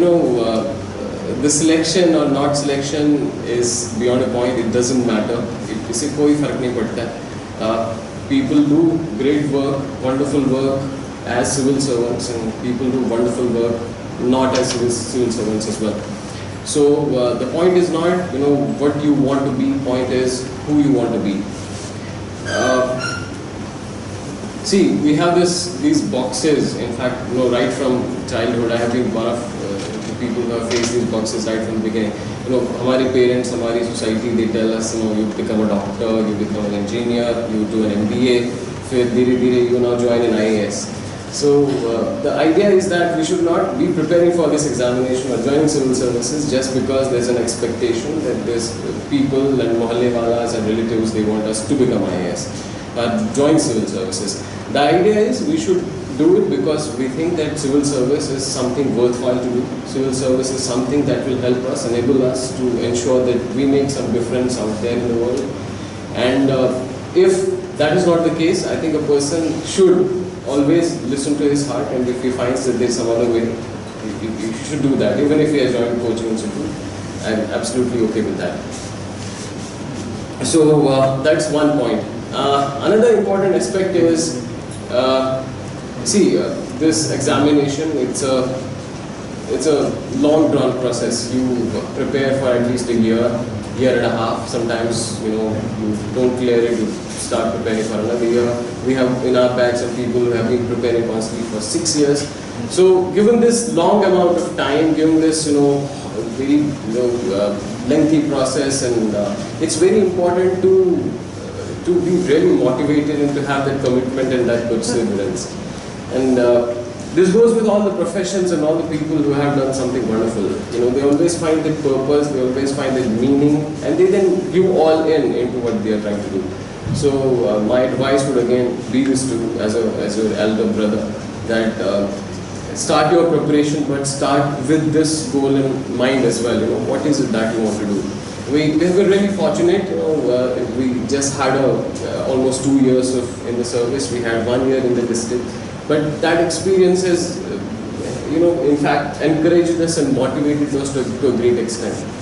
the selection or not selection is beyond a point. It doesn't matter. इससे कोई फर्क नहीं पड़ता है. People do great work, wonderful work as civil servants, and people do wonderful work not as civil servants as well. So the point is not what you want to be. Point is who you want to be. See, we have these boxes. In fact, right from childhood, I have been one of the people who have faced these boxes right from the beginning. Our parents, our society, they tell us, you become a doctor, you become an engineer, you do an MBA, फिर धीरे-धीरे you now join an IAS. So the idea is that we should not be preparing for this examination or joining civil services just because there's an expectation that there's people and mohalle walas and relatives, they want us to become IAS or join civil services. The idea is we should do it because we think that civil service is something worthwhile to do. Civil service is something that will help us, enable us to ensure that we make some difference out there in the world. And if that is not the case, I think a person should always listen to his heart, and if he finds that there's some other way, you should do that. Even if he has joined Coaching Institute, I'm absolutely okay with that. So that's one point. Another important aspect is, this examination, it's a long drawn process. You prepare for at least a year and a half. Sometimes you don't clear it, you start preparing for another year. We have in our batch some people who have been preparing constantly for 6 years. So given this long amount of time, given this very lengthy process, and it's very important to be really motivated and to have that commitment and that perseverance. And this goes with all the professions and all the people who have done something wonderful. They always find the purpose, they always find the meaning, and they then give all into what they are trying to do. So my advice would again be this to as your elder brother, that start your preparation, but start with this goal in mind as well. What is it that you want to do? We were really fortunate. We just had almost 2 years in the service. We had 1 year in the district. But that experience has, in fact, encouraged us and motivated us to a great extent.